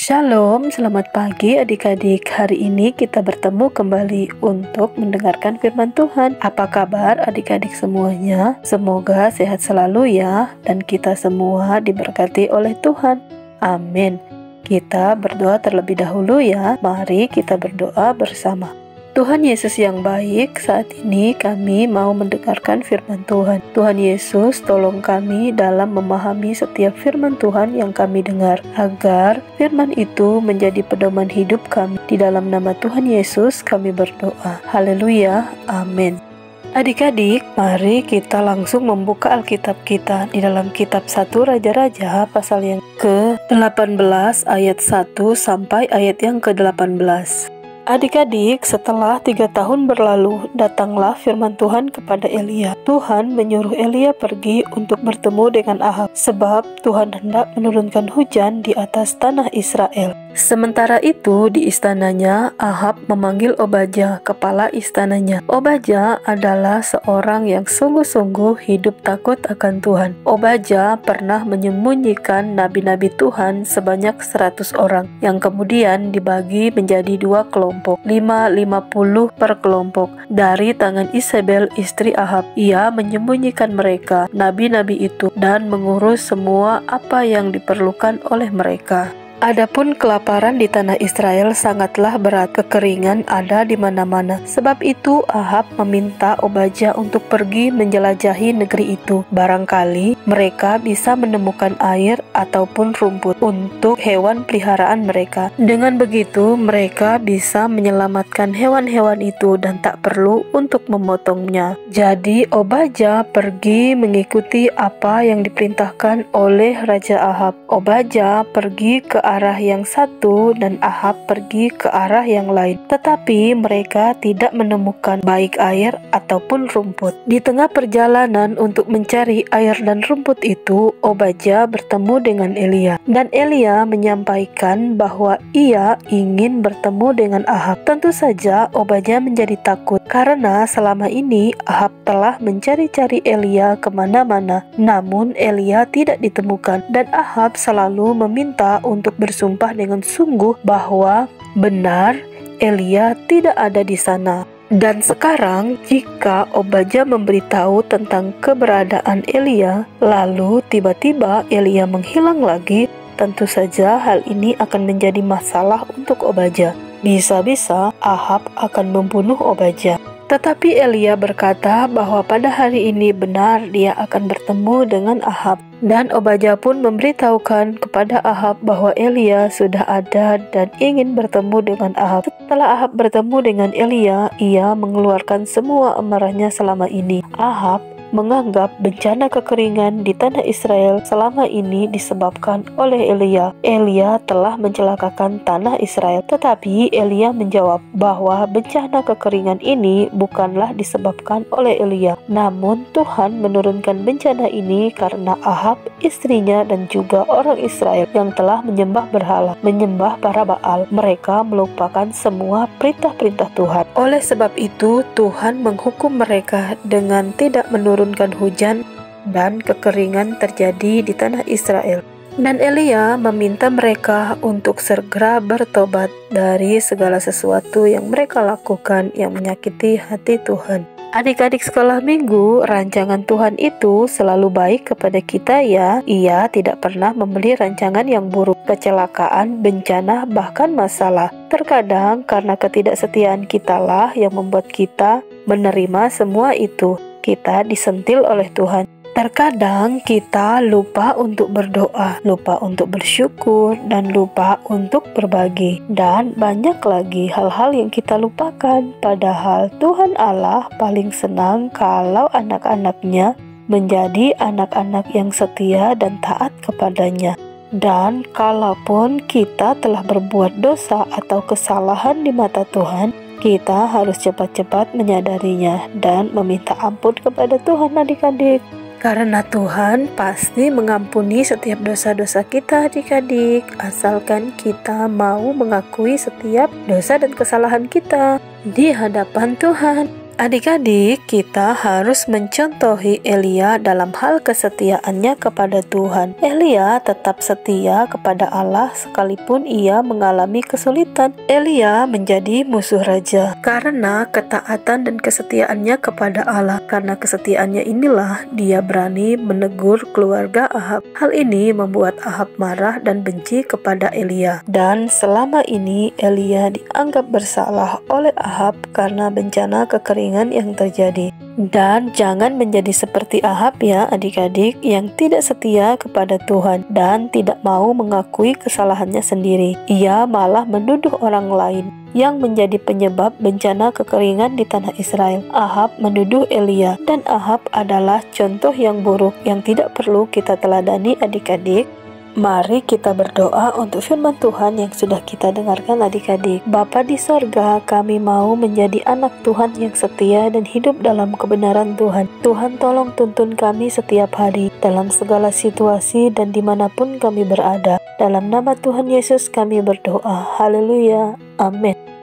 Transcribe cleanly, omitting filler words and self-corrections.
Shalom, selamat pagi adik-adik. Hari ini kita bertemu kembali untuk mendengarkan firman Tuhan. Apa kabar adik-adik semuanya? Semoga sehat selalu ya, dan kita semua diberkati oleh Tuhan. Amin. Kita berdoa terlebih dahulu ya. Mari kita berdoa bersama. Tuhan Yesus yang baik, saat ini kami mau mendengarkan firman Tuhan. Tuhan Yesus, tolong kami dalam memahami setiap firman Tuhan yang kami dengar, agar firman itu menjadi pedoman hidup kami. Di dalam nama Tuhan Yesus kami berdoa. Haleluya, amin. Adik-adik, mari kita langsung membuka Alkitab kita di dalam kitab 1 Raja-Raja pasal yang ke-18 ayat 1 sampai ayat yang ke-18. Adik-adik, setelah 3 tahun berlalu, datanglah firman Tuhan kepada Elia. Tuhan menyuruh Elia pergi untuk bertemu dengan Ahab, sebab Tuhan hendak menurunkan hujan di atas tanah Israel. Sementara itu, di istananya, Ahab memanggil Obadya, kepala istananya. Obadya adalah seorang yang sungguh-sungguh hidup takut akan Tuhan. Obadya pernah menyembunyikan nabi-nabi Tuhan sebanyak 100 orang, yang kemudian dibagi menjadi 2 kelompok, 50 per kelompok, dari tangan Isabel istri Ahab. Ia menyembunyikan mereka, nabi-nabi itu, dan mengurus semua apa yang diperlukan oleh mereka. Adapun kelaparan di tanah Israel sangatlah berat, kekeringan ada di mana-mana. Sebab itu Ahab meminta Obadya untuk pergi menjelajahi negeri itu. Barangkali mereka bisa menemukan air ataupun rumput untuk hewan peliharaan mereka. Dengan begitu mereka bisa menyelamatkan hewan-hewan itu dan tak perlu untuk memotongnya. Jadi Obadya pergi mengikuti apa yang diperintahkan oleh Raja Ahab. Obadya pergi ke arah yang satu dan Ahab pergi ke arah yang lain, tetapi mereka tidak menemukan baik air ataupun rumput. Di tengah perjalanan untuk mencari air dan rumput itu, Obadya bertemu dengan Elia, dan Elia menyampaikan bahwa ia ingin bertemu dengan Ahab. Tentu saja Obadya menjadi takut karena selama ini Ahab telah mencari-cari Elia kemana-mana, namun Elia tidak ditemukan, dan Ahab selalu meminta untuk bersumpah dengan sungguh bahwa benar Elia tidak ada di sana. Dan sekarang jika Obadya memberitahu tentang keberadaan Elia, lalu tiba-tiba Elia menghilang lagi, tentu saja hal ini akan menjadi masalah untuk Obadya. Bisa-bisa Ahab akan membunuh Obadya. Tetapi Elia berkata bahwa pada hari ini benar dia akan bertemu dengan Ahab. Dan Obadya pun memberitahukan kepada Ahab bahwa Elia sudah ada dan ingin bertemu dengan Ahab. Setelah Ahab bertemu dengan Elia, ia mengeluarkan semua amarahnya selama ini. Ahab menganggap bencana kekeringan di tanah Israel selama ini disebabkan oleh Elia. Elia telah mencelakakan tanah Israel, tetapi Elia menjawab bahwa bencana kekeringan ini bukanlah disebabkan oleh Elia, namun Tuhan menurunkan bencana ini karena Ahab, istrinya, dan juga orang Israel yang telah menyembah berhala, menyembah para Baal. Mereka melupakan semua perintah-perintah Tuhan. Oleh sebab itu, Tuhan menghukum mereka dengan tidak menurunkan hujan, dan kekeringan terjadi di tanah Israel. Dan Elia meminta mereka untuk segera bertobat dari segala sesuatu yang mereka lakukan yang menyakiti hati Tuhan. Adik-adik sekolah minggu, rancangan Tuhan itu selalu baik kepada kita ya. Ia tidak pernah memberi rancangan yang buruk, kecelakaan, bencana, bahkan masalah. Terkadang karena ketidaksetiaan kitalah yang membuat kita menerima semua itu. Kita disentil oleh Tuhan. Terkadang kita lupa untuk berdoa, lupa untuk bersyukur, dan lupa untuk berbagi. Dan banyak lagi hal-hal yang kita lupakan. Padahal Tuhan Allah paling senang kalau anak-anaknya menjadi anak-anak yang setia dan taat kepadanya. Dan kalaupun kita telah berbuat dosa atau kesalahan di mata Tuhan, kita harus cepat-cepat menyadarinya dan meminta ampun kepada Tuhan adik-adik. Karena Tuhan pasti mengampuni setiap dosa-dosa kita adik-adik, asalkan kita mau mengakui setiap dosa dan kesalahan kita di hadapan Tuhan. Adik-adik, kita harus mencontohi Elia dalam hal kesetiaannya kepada Tuhan. Elia tetap setia kepada Allah sekalipun ia mengalami kesulitan. Elia menjadi musuh raja karena ketaatan dan kesetiaannya kepada Allah. Karena kesetiaannya inilah dia berani menegur keluarga Ahab. Hal ini membuat Ahab marah dan benci kepada Elia. Dan selama ini Elia dianggap bersalah oleh Ahab karena bencana kekeringan yang terjadi. Dan jangan menjadi seperti Ahab ya adik-adik, yang tidak setia kepada Tuhan dan tidak mau mengakui kesalahannya sendiri. Ia malah menuduh orang lain yang menjadi penyebab bencana kekeringan di tanah Israel. Ahab menuduh Elia, dan Ahab adalah contoh yang buruk yang tidak perlu kita teladani adik-adik. Mari kita berdoa untuk firman Tuhan yang sudah kita dengarkan adik-adik. Bapa di sorga, kami mau menjadi anak Tuhan yang setia dan hidup dalam kebenaran Tuhan. Tuhan tolong tuntun kami setiap hari dalam segala situasi dan dimanapun kami berada. Dalam nama Tuhan Yesus kami berdoa. Haleluya. Amin.